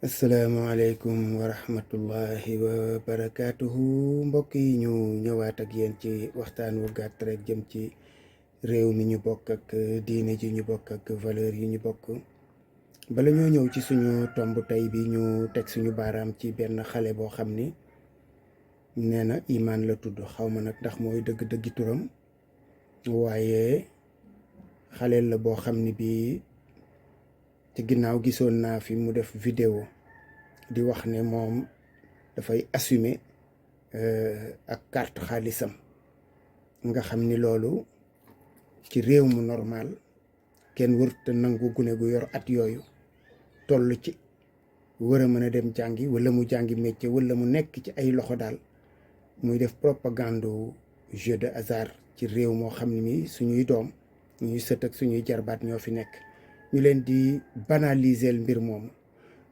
asalaamaaleykum wa rahmatullahi wa barakaatuhu mbokk yi ñu ñëwaat ak yéen ci waxtaan wu gàtt rek jëm ci réew mi ñu bokk ak diine ji ñu bokk ak valeur yi ñu bokk. bala ñoo ñëw ci suñu tomb tey bi ñu teg suñu baaraam ci benn xale boo xam ni nee na Iman la tudd, xaw ma nag ndax mooy dëgg-dëggi turam, waaye xale la boo xam ni bii ci ginnaaw gisoon naa fi mu def vidéo di wax ne moom dafay assumer ak carte xaalisam. nga xam ni loolu ci réew mu normal kenn wërta nangu gune gu yor at yooyu toll ci war a mën a dem jàngi wala mu jàngi métier wala mu nekk ci ay loxo daal muy def propagande jeu de hasard ci réew moo xam ne mi suñuy doom ñuy sët ak suñuy jarbaat ñoo fi nekk, ñu leen di banaliser mbir moomu.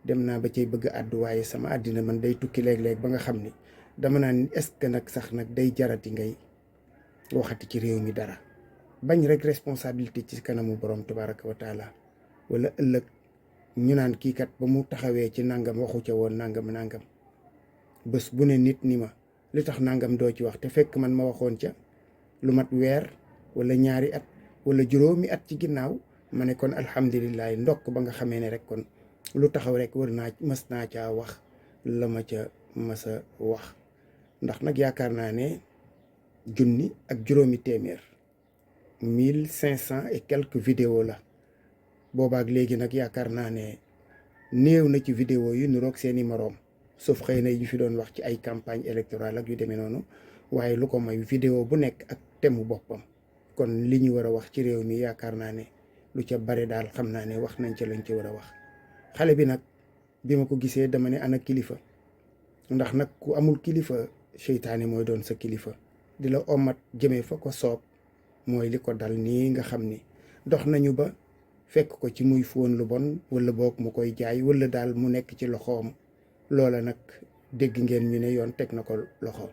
dem naa ba cay bëgg àddu, waaye sama àddina man day tukki léeg-léeg ba nga xam ni dama naan est-ce que nag sax nag day jarati ngay waxati ci réew mi dara. bañ rek responsabilité ci kanamu borom tabaraka wa taala, wala ëllëg ñu naan kii kat ba mu taxawee ci nangam waxu ca woon nangam bés bu ne nit ni ma li tax nangam doo ci wax, te fekk man ma waxoon ca lu mat weer wala ñaari at wala juróomi at ci ginnaaw. ma ne kon alhamdulilah ndokk ba nga xamee ne rek kon lu taxaw rek mës naa caa wax la ma ca masa wax. ndax nag yaakaar naa ne junni ak juróomi téeméer 1500 et quelques vidéos la boobaak léegi. nag yaakaar naa ne néew na ci vidéo yu niroog seeni moroom, sauf xëy na yu fi doon wax ci ay campagne électorale ak yu demee noonu, waaye lu ko may vidéo bu nekk ak temu boppam. kon li ñu war a wax ci réew mi yaakaar naa ne lu ca bare daal xam naa ne wax nañ ca lañ ci war a wax. xale bi nag bi ma ko gisee dama ne ana kilifa, ndax nag ku amul kilifa seytaane mooy doon sa kilifa di la omat jëmee fa ko soob. mooy li ko dal nii nga xam ni dox nañu ba fekk ko ci muy fóon lu bon wala boog mu koy jaay wala daal mu nekk ci loxoom. loola nag dégg ngeen ñu ne yoon teg na ko loxo.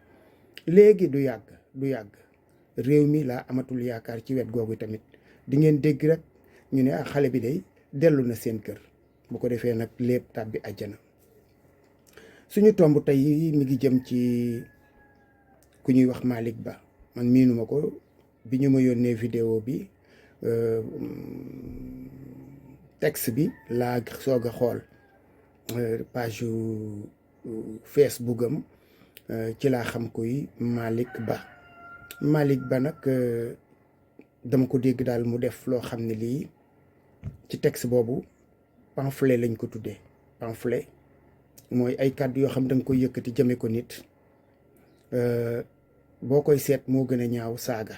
léegi du yàgg réew mi laa amatul yaakaar ci wet googu tamit di ngeen dégg rek ñu ne xale bi day dellu na seen kër, bu ko defee nag lépp tàbbi àjjana. suñu tomb tey mi ngi jëm ci ku ñuy wax Malick Ba. man miinuma ko, bi ñu ma yónnee vidéo bi texte bi laa soog a xool page Facebook am ci laa xam koy Malick Ba nag dama ko dégg daal mu def loo xam ne lii ci texte boobu pamphlet lañ ko tuddee. pamphlet mooy ay kàddu yoo xam da nga koy yëkkati jëme ko nit, boo koy seet moo gën a ñaaw saaga.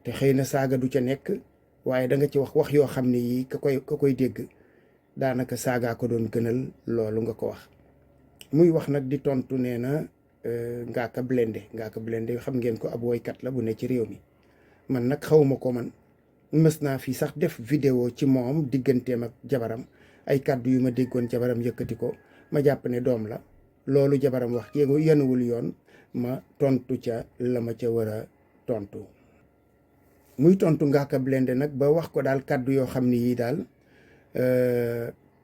te xëy na saaga du ca nekk, waaye da nga ci wax yoo xam ne yii ka koy dégg daanaka saagaa ko doon gënal loolu nga ko wax. muy wax nag di tontu, nee na Ngaaka Blindé xam ngeen ko, ab woykat la bu ne ci réew mi. man nag xawma ko, man mës naa fi sax def vidéo ci moom digganteem ak jabaram, ay kàddu yu ma déggoon jabaram yëkkati ko, ma jàpp ne doom la. loolu jabaram wax yenuwul yoon, ma tontu ca la ma ca war a tontu. muy tontu Ngaaka Blindé nag ba wax ko daal kàddu yoo xam ne yii daal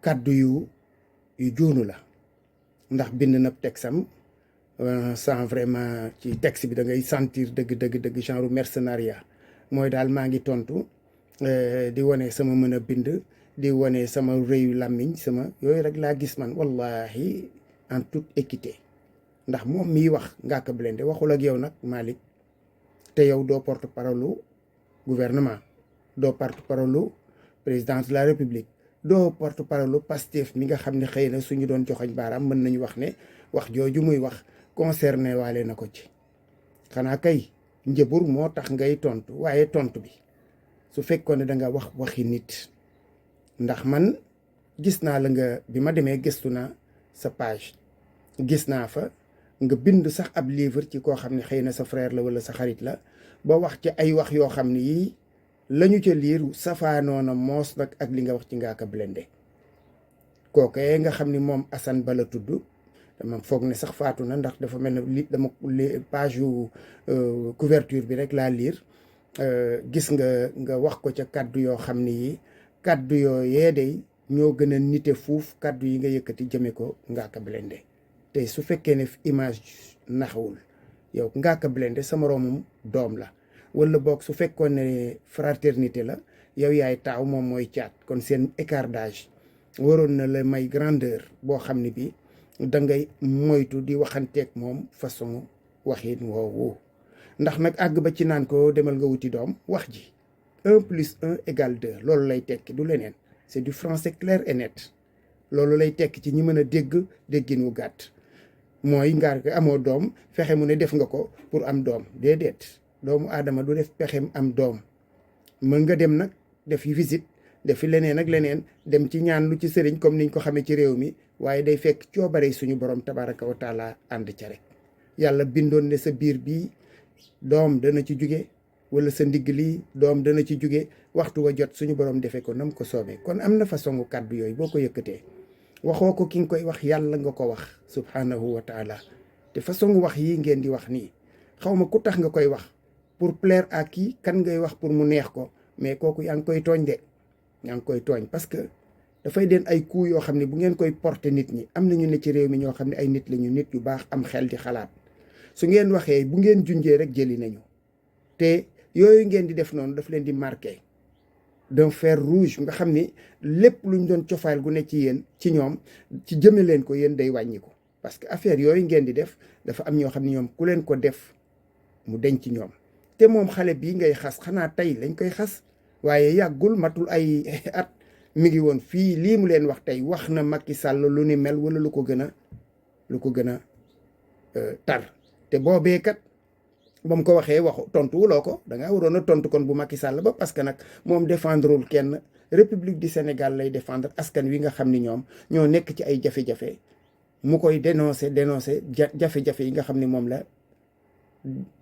kàddu yu joonu la. ndax bind na texam sans vraiment ci texte bi da ngay sentir dëgg genre mercenariat. mooy daal maa ngi tontu di wane sama mën a bind, di wane sama rëyu làmmiñ, sama yooyu rek laa gis man, wallahi en toute équité. ndax moom miy wax Ngaaka Blindé waxul ak yow nag Malick, te yow doo porte-parole gouvernement, doo porte-parole président de la république, doo porte-parole Pastef mi nga xam ne xëy na suñu doon joxoñ baaraam mën nañu wax ne wax jooju muy wax concerné waale na ko ci. xanaa kay njëbur moo tax ngay tontu, waaye tontu bi su fekkoon ne danga wax waxi nit. ndax man gis naa la nga bi ma demee gëstu naa sa page, gis naa fa nga bind sax ab livre ci koo xam ne xëy na sa frère la wala sa xarit la, ba wax ci ay wax yoo xam ne yii lañu ca liir safaanoona moos nag ak li nga wax ci Ngaaka Blindé. kookee nga xam ni moom Assane Ba la tudd, dama foog ne sax faatu na, ndax dafa mel ne dama page yu couverture bi rek laa liir. gis nga wax ko ca kàddu yoo xam ne yi kàddu yooyee day ñoo gën a nite fuuf kàddu yi nga yëkkati jëme ko Ngaaka Blindé te su fekkee ne image naxawul yow Ngaaka Blindé sa moroomum doom la wala boog su fekkoon ne fraternité la yow yaay taaw moom mooy caat kon seen écart d'âge waroon na la may grandeur boo xam ne bi da ngay moytu di waxanteeg moom façon waxin woowu ndax nag àgg ba ci naan ko demal nga wuti doom wax ji 1 plus 1 égale 2 loolu lay tekki du leneen c'est du français clair et net loolu lay tekki ci ñi mën a dégg déggin wu gàtt mooy ngaar ko amoo doom fexe mu ne def nga ko pour am doom déedéet doomu aadama du def pexem am doom mën nga dem nag def yi visite def fi leneen ak leneen dem ci ñaan lu ci sëriñ comme niñ ko xamee ci réew mi waaye day fekk coobare suñu borom tabaraka wa taala ànd ca rek yàlla bindoon ne sa biir bii doom dana ci jóge wala sa ndigg lii doom dana ci jóge waxtu wa jot suñu borom defee ko nam ko soobee kon am na façon kàddu yooyu boo ko yëkkatee waxoo ko ki nga koy wax yàlla nga ko wax subhanahu wa taala te façon wax yi ngeen di wax nii xaw ma ku tax nga koy wax pour plaire à qui kan ngay wax pour mu neex ko mais kooku yaa ngi koy tooñ de yaa ngi koy tooñ parce que dafay den ay coups yoo xam ne bu ngeen koy porter nit ñi am nañu ne ci réew mi ñoo xam ne ay nit lañu nit yu baax am xel di xalaat su ngeen waxee bu ngeen junjee rek jëli nañu te yooyu ngeen di def noonu daf leen di marqué d'un fer rouge nga xam ni lépp luñ doon cofaal gu ne ci yéen ci ñoom ci jëme leen ko yéen day wàññi ko parce que affaire yooyu ngeen di def dafa am ñoo xam ne ñoom ku leen ko def mu denc ci ñoom te moom xale bii ngay xas xanaa tey lañ koy xas waaye yàggul matul ay at mi ngi woon fii lii mu leen wax tey wax na Macky Sall lu ni mel wala lu ko gën a tar te boobee kat ba mu ko waxee waxu tontu wuloo ko da ngaa waroon a tontu kon bu Macky Sall ba parce que nag moom défendrul kenn République du Sénégal lay défendre askan wi nga xam ni ñoom ñoo nekk ci ay jafe-jafe mu koy dénoncer jafe-jafe yi nga xam ni moom la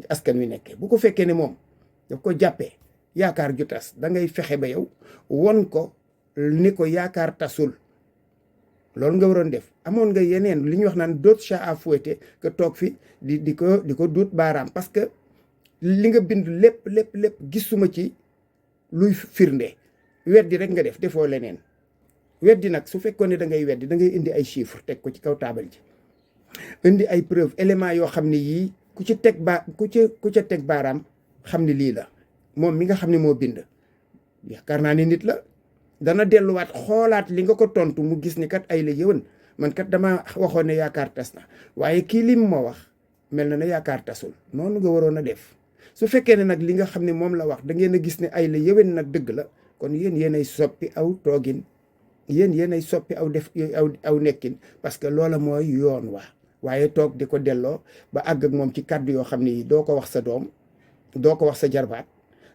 askan wi nekkee bu ko fekkee ne moom daf ko jàppee yaakaar ju tas da ngay fexe ba yow won ko ni ko yaakaar tasul loolu nga waroon def amoon nga yeneen li ñuy wax naan d'autres chats à fouetter que toog fi di ko duut baaraam parce que li nga bind lépp gisuma ci luy firnde weddi rek nga defoo leneen weddi nag su fekkoon ne da ngay weddi da ngay indi ay chiffres teg ko ci kaw taabal ji indi ay preuve éléments yoo xam ne yii ku ca teg baaraam xam ne lii la moom mi nga xam ne moo bind yaakaar naa ni nit la dana delluwaat xoolaat li nga ko tontu mu gis ni kat ay la yëwan man kat dama waxoon ne yaakaar tas na waaye kii lim ma wax mel na ne yaakaar tasul noonu nga waroon a def su fekkee ne nag li nga xam ne moom la wax da ngeen a gis ne ay la yëwan nag dëgg la kon yéenay soppi aw toogin yéenay soppi aw nekkin parce que loola mooy yoon waaye toog di ko delloo ba àgg ak moom ci kàddu yoo xam ne doo ko wax sa doom doo ko wax sa jarbaat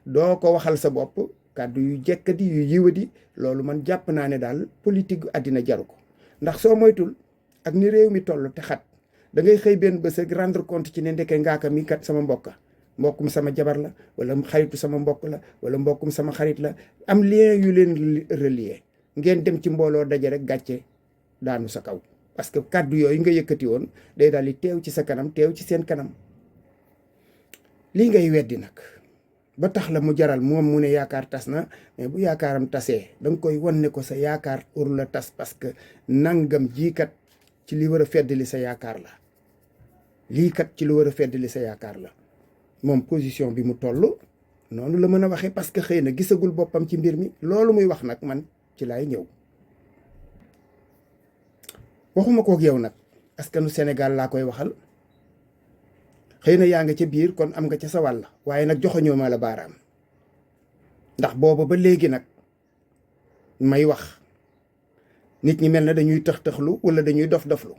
doo ko waxal sa bopp kàddu yu jekkadi yu yiwadi loolu man jàpp naa ne daal politique àddina jaru ko ndax soo moytul ak ni réew mi toll te xat da ngay xëy benn bés rek rendre compte ci ne ndeke Ngaaka mi kat sama mbokkum sama jabar la wala xaritu sama mbokk la wala mbokkum sama xarit la am lien yu leen relier ngeen dem ci mbooloo daje rek gàcce daanu sa kaw parce que kàddu yooyu nga yëkkati woon day daal di teew ci sa kanam teew ci seen kanam lii ngay weddi nag ba tax la mu jaral moom mu ne yaakaar tas na mais bu yaakaaram tasee da nga koy wan ne ko sa yaakaar ur la tas parce que nangam jiikat ci li war a feddali sa yaakaar la lii kat ci lu war a feddali sa yaakaar la moom position bi mu toll noonu la mën a waxee parce que xëy na gisagul boppam ci mbir mi loolu muy wax nag man ci laay ñëw waxuma kook yow nag askanu Sénégal laa koy waxal xëy na yaa nga ca biir kon am nga ca sa wàll waaye nag joxoñoo ma la baaraam ndax booba ba léegi nag may wax nit ñi mel na dañuy tëx-tëxlu wala dañuy dof-doflu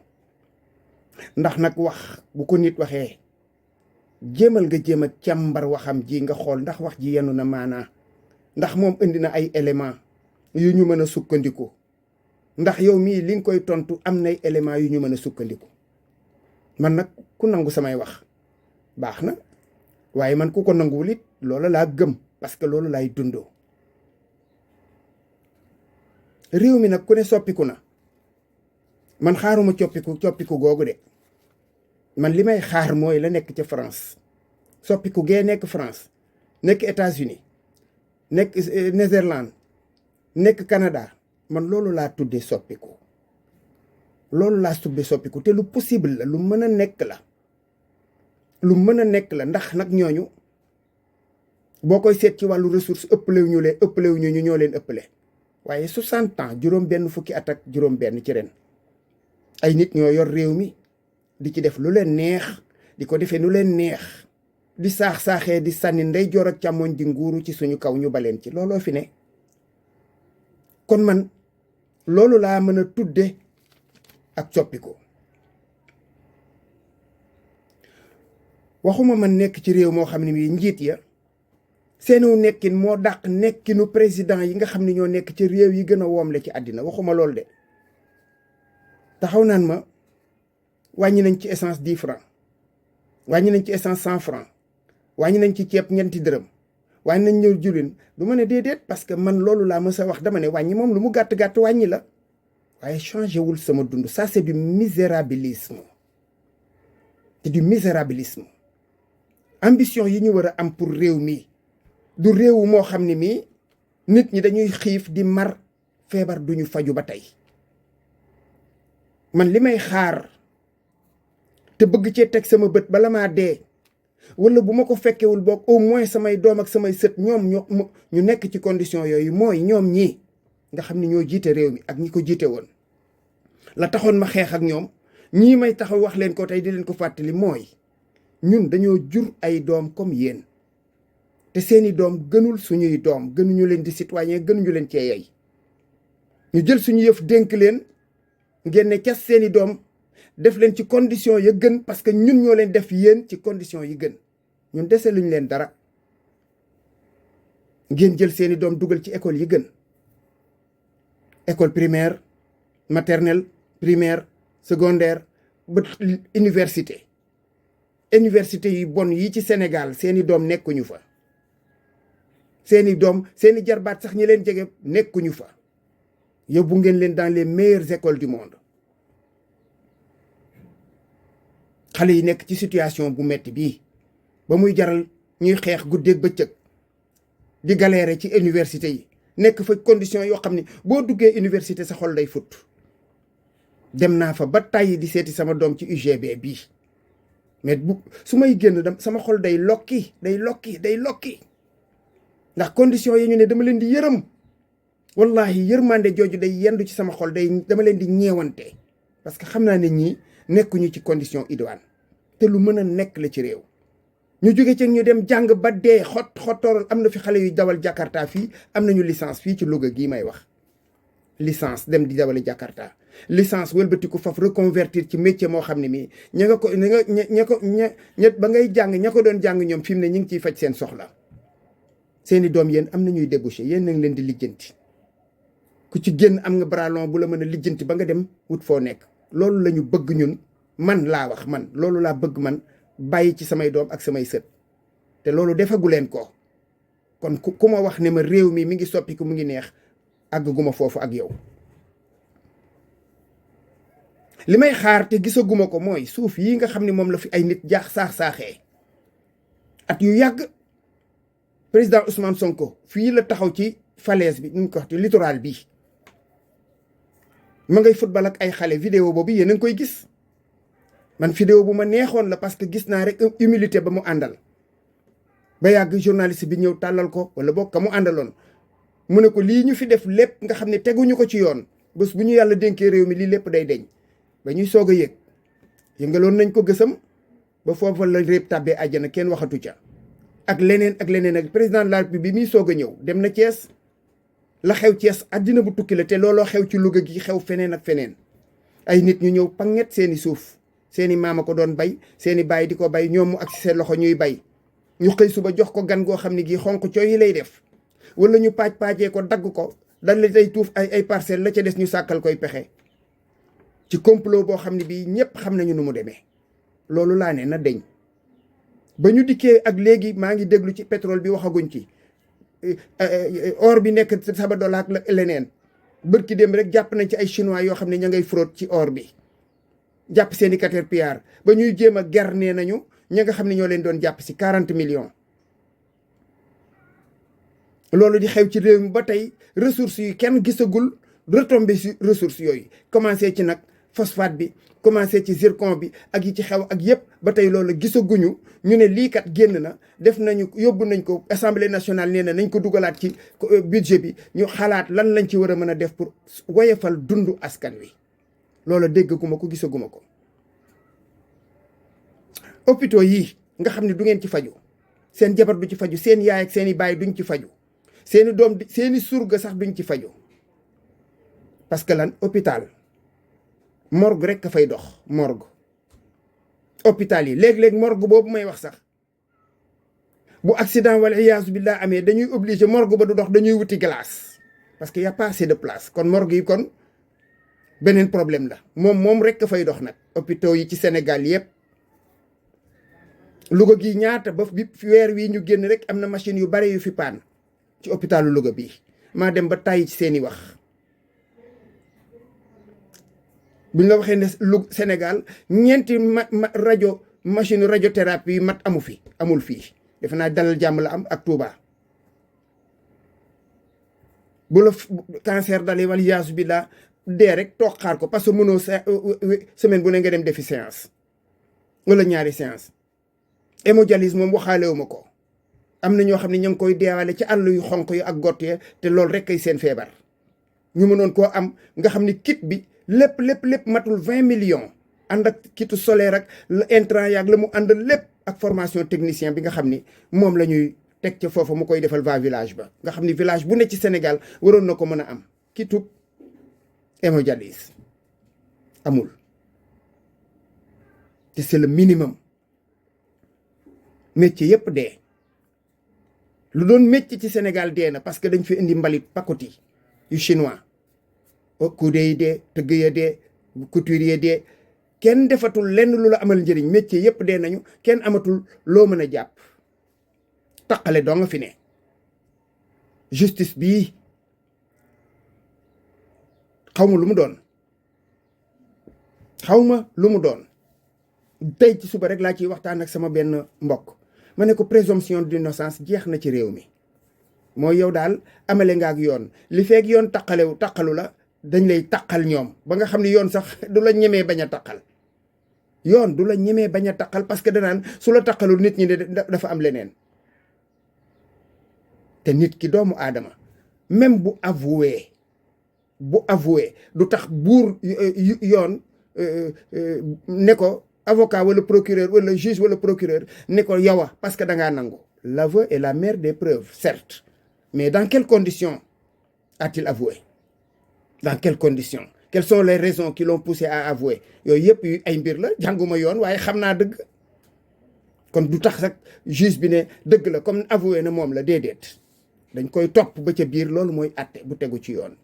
ndax nag wax bu ko nit waxee jéemal nga jéem a càmbar waxam ji nga xool ndax wax ji yenu na maanaa ndax moom indi na ay éléments yu ñu mën a sukkandiku ndax yow mii li nga koy tontu am nay éléments yu ñu mën a sukkandiku man nag ku nangu samay wax baax na waaye man ku ko nanguwul it loola laa gëm parce que loolu laay dundoo réew mi nag ku ne soppiku na man xaaruma coppiku googu de man li may xaar mooy la nekk ca France soppiku gee nekk France nekk États-Unis nekk Netherlands nekk Canada man loolu laa tuddee soppiku, loolu laa tuddee soppiku te lu possible la, lu mën a nekk la, lu mën a nekk la. ndax nag ñooñu boo koy seet ci wàllu ressource ëppalewuñu ñu ñoo leen ëppale. waaye 60 ans juróom benn fukki at ak juróom benn ci ren ay nit ñoo yor réew mi di ci def lu leen neex, di ko defee nu leen neex, di saax-saaxee di sànni ndeyjoor ak càmmoñ di nguuru ci suñu kaw ñu baleen ci. looloo fi ne. kon man loolu laa mën a tudde ak soppiku. waxuma man nekk ci réew moo xam ne mii njiit ya seenu nekkin moo dàq nekkinu président yi nga xam ne ñoo nekk ci réew yi gën a woomle ci àddina. waxuma loolu de. taxaw naan ma wàññi nañ ci essence 10 francs, wàññi nañ ci essence 100 francs, wàññi nañ ci ceeb ñeenti dërëm, wàññi nañ ñëw julin. du ma ne déedéet, parce que man loolu laa mës a wax. dama ne wàññi moom lu mu gàtt-gàtt wàññi la, waaye changé wul sama dund. Ça c'est du misérabilisme. c'est du misérabilisme. ambition yi ñu war a am pour réew mi du réewu moo xam ne mii nit ñi dañuy xiif di mar feebar duñu faju ba tey. man li may xaar te bëgg cee teg sama bët bala maa dee, wala bu ma ko fekkewul boog au moins samay doom ak samay sët ñoom ñu nekk ci condition yooyu, mooy ñoom ñii nga xam ne ñoo jiite réew mi ak ñi ko jiite woon. la taxoon ma xeex ak ñoom ñii may taxaw wax leen ko tey di leen ko fàttali, mooy ñun dañoo jur ay doom comme yéen, te seeni doom gënul suñuy doom, gënuñu leen di citoyen, gënuñu leen cee yey. ñu jël suñu yëf dénk leen, ngeen ne cas seeni doom def leen ci condition ya gën, parce que ñun ñoo leen def yéen ci condition yi gën. ñun dese luñ leen dara. ngeen jël seeni doom dugal ci école yi gën, école primaire, maternelle, primaire, secondaire ba université. université yu bon yi ci Sénégal seeni doom nekkuñu fa. seeni doom, seeni jarbaat sax ñi leen jege nekkuñu fa. yóbbu ngeen leen dans les meilleures écoles du monde. xale yi nekk ci situation bu metti bii ba muy jaral ñuy xeex guddeeg bëccëg di galérer ci université yi, nekk fa condition yoo xam ne boo duggee université sa xol day fut. dem naa fa ba tàyyi di seeti sama doom ci UGB bii, mais su may génn sama xol day lokki. ndax condition yi ñu ne dama leen di yërëm. wallahi yërmande jooju day yendu ci sama xol, dama leen di ñeewante, parce que xam naa ne ñii nekkuñu ci condition idoine, te lu mën a nekk la ci réew. ñu jóge ci ñu dem jàng ba dee xottooral. am na fi xale yu dawal Jakarta fii, am nañu licence fii ci Louga gii may wax. licence dem di dawale Jakarta, licence wëlbatiku faf reconvertir ci métier moo xam ne mii ba ngay jàng ña ko doon jàng ñoom fi mu ne ñu ngi ciy faj seen soxla. seeni doom yéen am na ñuy débouché, yéen nag leen di lijjanti. ku ci génn am nga bras long bu la mën a lijjanti ba nga dem wut foo nekk. loolu la ñu bëgg ñun, man laa wax, man loolu laa bëgg man bàyyi ci samay doom ak samay sët, te loolu defagu leen ko. kon ku ma wax ne ma réew mi ngi soppiku, mu ngi neex, àggaguma foofu ak yow. li may xaar te gisaguma ko mooy suuf yi nga xam ne moom la fi ay nit saaxee at yu yàgg. président Ousmane Sonko fii la taxaw ci falaise bi, ñu ko wax ci littoral bi, ma ngay football ak ay xale. vidéo boobu yéen a ngi koy gis. man vidéo bu ma neexoon la, parce que gis naa rek humilité ba mu àndal. ba yàgg journaliste bi ñëw tàllal ko, wala boog ka mu àndaloon, mu ne ko lii ñu fi def lépp nga xam ne teguñu ko ci yoon, bés bu ñu yàlla dénkee réew mi lii lépp day deñ. ba ñuy soog a yëg yëngaloon nañ ko gësam ba foofa la réeb tàbbee àjjana, kenn waxatu ca. ak leneen ak président de la République bi muy soog a ñëw dem na Thiès. la xew Thiès àddina bu tukki la, te looloo xew ci Louga gi, xew feneen ak feneen. ay nit ñu ñëw panget seeni suuf, seeni maama ko doon bay, seeni baay di ko bay, ñoom mu ak seen loxo ñuy bay. ñu xëy suba jox ko gan goo xam ne gii xonq cooy yi lay def, wala ñu paajee ko dagg ko, dal la tey tuuf ay parcelles, la ca des ñu sàkkal koy pexe. ci complot boo xam ne bii ñëpp xam nañu nu mu demee. loolu laa ne na deñ. ba ñu dikkee ak léegi maa ngi déglu ci pétrole bi waxaguñ ci. or bi nekk Sabodala ak leneen. bërki dem rek jàpp nañ ci ay chinois yoo xam ne ña ngay fraude ci or bi. jàpp seeni caterpillar ba ñuy jéem a ger nee nañu ña nga xam ne ñoo leen doon jàpp si 40 millions. loolu di xew ci réew mi ba tey ressources yi kenn gisagul retomber ci ressources yooyu commencé ci nag phosphate bi commencé ci zircon bi ak yi ci xew ak yépp ba tey loolu gisaguñu ñu ne lii kat génn na def nañu yóbbu nañ ko assemblée nationale nee na nañ ko dugalaat ci budget bi ñu xalaat lan lañ ci war a mën a def pour woyefal dundu askan wi loolu déggaguma ko gisaguma ko. hôpitaux yii nga xam ne du ngeen ci faju seen jabar du ci faju seen yaay ak seen i baay duñ ci faju seeni doom seeni surga sax duñ ci faju parce que lan hôpital morgue rek ka fay dox morgue hôpital yi léeg-léeg morgue boobu may wax sax bu accident wala iyaasu billah amee dañuy obligé morgue ba du dox dañuy wuti glace parce que y a pas assez de place kon morgue yi kon beneen problème la moom rek ka fay dox nag hôpitaux yi ci Sénégal yépp Louga gi ñaata ba bi weer wii ñu génn rek am na machine yu bare yu fi paan ci hôpitalu Louga bi maa dem ba tàyyi ci seeni wax buñ la waxee ne lu Sénégal ñeenti rajo machine radiothérapie yu mat amul fii defe naa Dalal Jàmm la am ak Touba bu la cancer dalee wala yaasu bi la dee rek toog xaar ko parce que mënoo semaine bu ne nga dem defi séance wala ñaari séance hémodialyse moom waxaalewu ma ko am na ñoo xam ne ñu ngi koy deewaale ci àll yu xonq yu ak gott ya te loolu rek kay seen feebar ñu mënoon koo am nga xam ni kit bi lépp matul 20 millions ànd ak kitu solaire ak intrant yaag la mu àndal lépp ak formation technicien bi nga xam ni moom la ñuy teg ca foofu mu koy defal va village ba nga xam ni village bu ne ci Sénégal waroon na ko mën a am kitu hémodialyse amul te c'est le minimum métier yépp dee lu doon métier ci Sénégal dee na parce que dañ fi indi mbalit pakoti yu chinois kuude yi dee tëgg ya dee couturier dee kenn defatul lenn lu la amal njëriñ métier yépp dee nañu kenn amatul loo mën a jàpp taqale doo nga fi ne justice bii xawma lu mu doon tey ci suba rek laa ciy waxtaan ak sama benn mbokk ma ne ko présomption d'innocence jeex na ci réew mi mooy yow daal amale nga ak yoon li feeg yoon taqalu la dañ lay taqal ñoom ba nga xam ne yoon sax du la ñemee bañ a taqal yoon du la ñemee bañ a taqal parce que danaan su la taqalul nit ñi dafa am leneen te nit ki doomu aadama même bu avoué du tax buur yoon ne ko avocat wala procureur wala juge wala procureur ne ko yowa parce que da ngaa nangu l'aveu est la mère des preuves certes mais dans quelles conditions a-t-il avoué dans quelles conditions quelles sont les raisons qui l'ont poussé à avouer yooyu yëpp yu ay mbir la jànguma yoon waaye xam naa dëgg kon du tax rek juge bi ne dëgg la comme avoué na moom la déedéet dañ koy topp ba ca biir loolu mooy àtte bu tegu ci yoon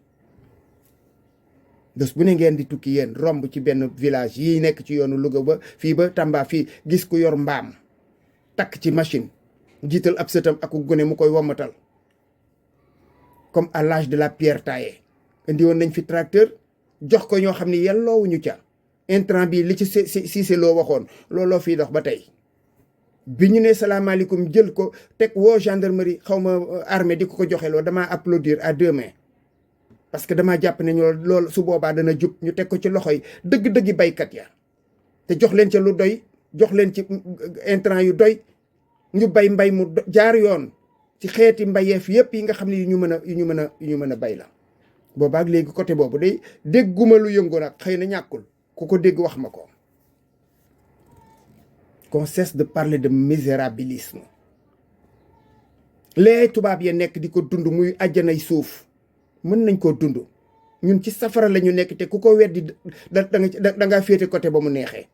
bés bu ne ngeen di tukki yéen romb ci benn village yi nekk ci yoonu Louga ba fii ba Tamba fii gis ku yor mbaam takk ci machine jiital ab sëtam ak gone mu koy wommatal comme à l'âge de la pierre taillée indi woon nañ fi tracteur jox ko ñoo xam ne yelloowuñu ca intrant bi li ci Cissé Lo waxoon looloo fii dox ba tey bi ñu ne salaamaaleykum jël ko teg woo gendarmerie xawma armée di ko joxe loo damaa applaudir à deux mains parce que damaa jàpp ne ñoo loolu su boobaa dana jub ñu teg ko ci loxo yi dëgg-dëggi baykat ya te jox leen ca lu doy jox leen ci intrant yu doy ñu bay mbay mu jaar yoon ci xeeti mbayeef yépp yi nga xam ne yu ñu mën a bay la boobaak léegi côté boobu day dégguma lu yëngu nag xëy na ñàkkul ku ko dégg wax ma ko qu'on cesse de parler de misérabilisme lee tubaab ya nekk di ko dund muy àjjanay suuf mën nañ koo dund ñun ci safara la ñu nekk te ku ko weddi da nga féete côté ba mu neexee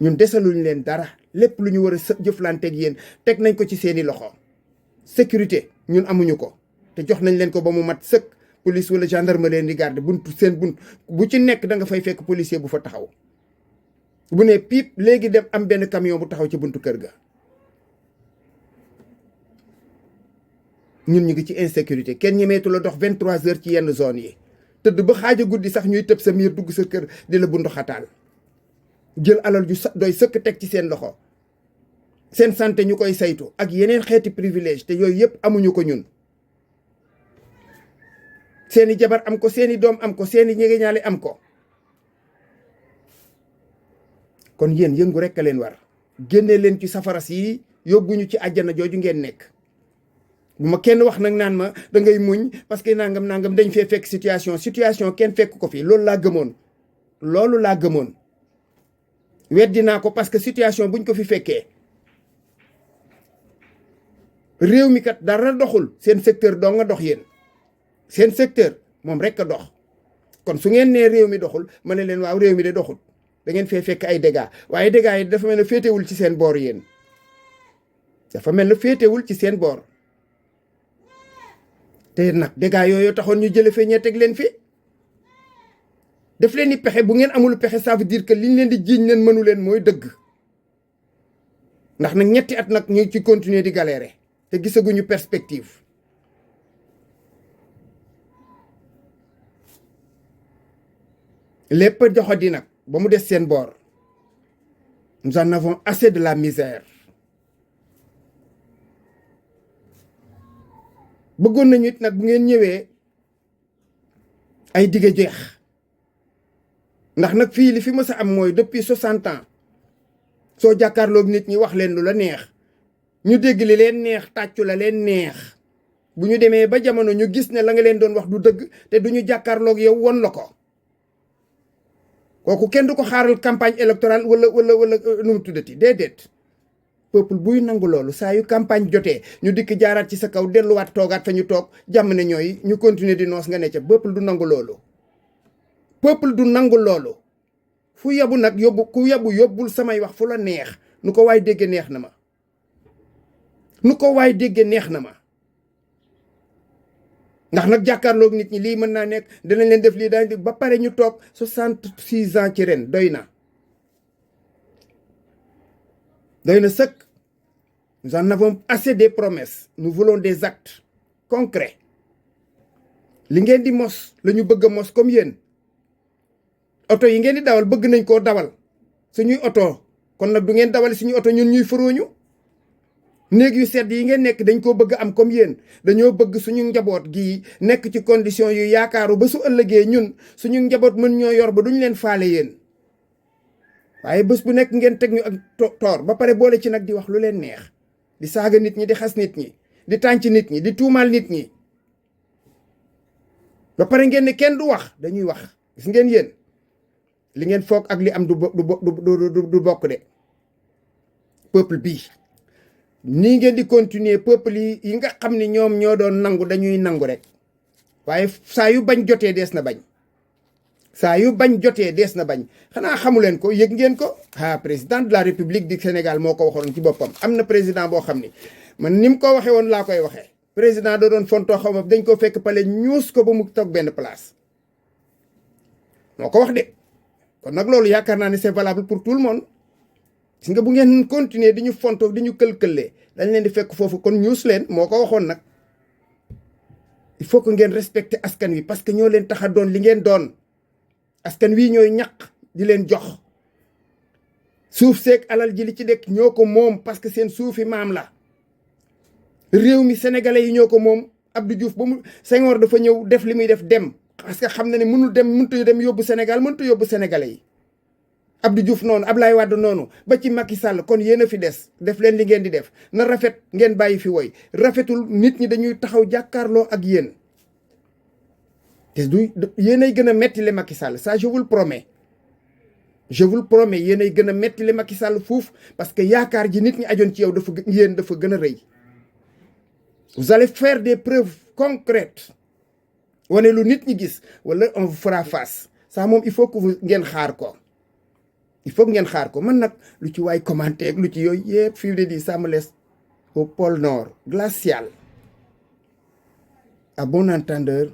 ñun desaluñ leen dara lépp lu ñu war a jëflanteeg yéen teg nañ ko ci seeni loxo sécurité ñun amuñu ko te jox nañ leen ko ba mu mat sëkk police wala gendarme leen di garde seen bunt bu ci nekk da nga fay fekk policier bu fa taxaw bu ne piip léegi dem am benn camion bu taxaw ci buntu kër ga ñun ñu ngi ci insécurité kenn ñemeetu la dox 23 heures ci yenn zone yi tëdd ba xaaja guddi sax ñuy tëb sa miir dugg sa kër di la bundu xataal jël alal ju doy sëkk teg ci seen loxo seen santé ñu koy saytu ak yeneen xeeti privilège te yooyu yëpp amuñu ko ñun seeni jabar am ko, seeni doom am ko, seeni ñegeñaale am ko. kon yéen yëngu rek a leen war, génne leen ci safara si, yóbbuñu ci àjjana jooju ngeen nekk. bu ma kenn wax nag naan ma da ngay muñ parce que nangam dañ fee fekk situation kenn fekk ko fi. loolu laa gëmoon weddi naa ko parce que situation buñ ko fi fekkee réew mi kat dara doxul, seen secteur doo nga dox. yéen seen secteur moom rek a dox. kon su ngeen nee réew mi doxul, ma ne leen waaw réew mi de doxul, da ngeen fee fekk ay dégâts, waaye dégâts yi dafa mel ne féetewul ci seen boor. yéen dafa mel ne féetewul ci seen boor. te nag dégâts yooyu taxoon ñu jële fee ñee teg leen fi. def leen ni pexe, bu ngeen amul pexe ça veut dire que liñ leen di jiiñ leen mënu leen mooy dëgg. ndax nag 2 at nag ñu ci continuer di galérer te gisaguñu perspective. lépp joxodi nag ba mu des seen boor. nous en avons assez de la misère. bëggoon nañu it nag bu ngeen ñëwee ay dige jeex. ndax nag fii li fi mës a am mooy depuis 60 ans soo jàkkaarloog nit ñi wax leen lu la neex, ñu dégg li leen neex, tàccu la leen neex. bu ñu demee ba jamono ñu gis ne la nga leen doon wax du dëgg te du ñu jàkkaarloog yow won la ko. kooku kenn du ko xaaral campagne électorale wala nu mu tuddati déedéet. peuple buy nangu loolu saa yu campagne jotee ñu dikk jaaraat ci sa kaw delluwaat toogaat fa ñu toog jàmm ne ñooy ñu continuer di noos nga ne ca. peuple du nangu loolu. peuple du nangu loolu. fu yabu nag ku yabu yóbbul samay wax fu la neex. nu ko waay dégge neex na ma. ndax nag jàkkaarloog nit ñi lii mën naa nekk, dinañ leen def lii daañu ba pare ñu toog 66 ans ci ren doy na. doy na sëkk. nous en avons assez des promesses. nous voulons des actes concrets. li ngeen di mos la ñu bëgg a mos comme yéen. oto yi ngeen di dawal bëgg nañ koo dawal suñuy oto, kon nag du ngeen dawal suñuy oto ñun ñuy fërooñu. néeg yu sedd yi ngeen nekk dañ koo bëgg am comme yéen. dañoo bëgg suñu njaboot gii nekk ci condition yu yaakaaru ba su ëllëgee ñun suñu njaboot mën ñoo yor ba duñ leen faale yéen. waaye bés bu nekk ngeen teg ñu ak toor ba pare boole ci nag di wax lu leen neex, di saaga nit ñi, di xas nit ñi, di tànc nit ñi, di tuumaal nit ñi. ba pare ngeen ne kenn du wax, dañuy wax. gis ngeen yéen li ngeen foog ak li am du bokk de. peuple bii nii ngeen di continuer, peuple yi nga xam ne ñoom ñoo doon nangu dañuy nangu rek. waaye saa yu bañ jotee dees na bañ. saa yu bañ jotee dees na bañ. xanaa xamu leen ko, yëg ngeen ko. président de la république du Sénégal moo ko waxoon ci boppam. am na président boo xam ni man ni mu ko waxee woon laa koy waxee. président da doon fontoo xaw ma dañ ko fekk pale ñuus ko ba mu toog benn place. moo ko wax de. kon nag loolu yaakaar naa ne c'est valable pour tout le monde. gis nga bu ngeen continuer di ñu fontoo di ñu kël-këllee dañ leen di fekk foofu kon ñuus leen. moo ko waxoon nag. il faut que ngeen respecter askan wi parce que ñoo leen tax a doon li ngeen doon. askan wi ñooy ñaq di leen jox. suuf seeg alal ji li ci dekk ñoo ko moom parce que seen suufi maam la. réew mi sénégalais yi ñoo ko moom. Abdou Diouf ba mu Senghor dafa ñëw def li muy def dem. parce que xam na ne mënut dem yóbbu Sénégal mënut a yóbbu sénégalais yi. Abdou Diouf noonu, Ablaye Wade noonu, ba ci Macky Sall. kon yéen a fi des def leen li ngeen di def na rafet ngeen bàyyi fi woy rafetul nit ñi dañuy taxaw jàkkaarloo ak yéen. te du yéenay gën a metti le Macky Sall ça je vous le promets. je vous le promets yéenay gën a metti le Macky Sall fuuf parce que yaakaar ji nit ñi ajoon ci yow dafa gën a rëy. vous allez faire des preuves concrètes. wane lu nit ñi gis wala on vous fera face. ça moom il faut que ngeen xaar ko. il faut ngeen xaar ko. man nag lu ci waay commenté lu ci yooyu yëpp fii de di ça me laisse au pôle nord glacial. à bon entendeur.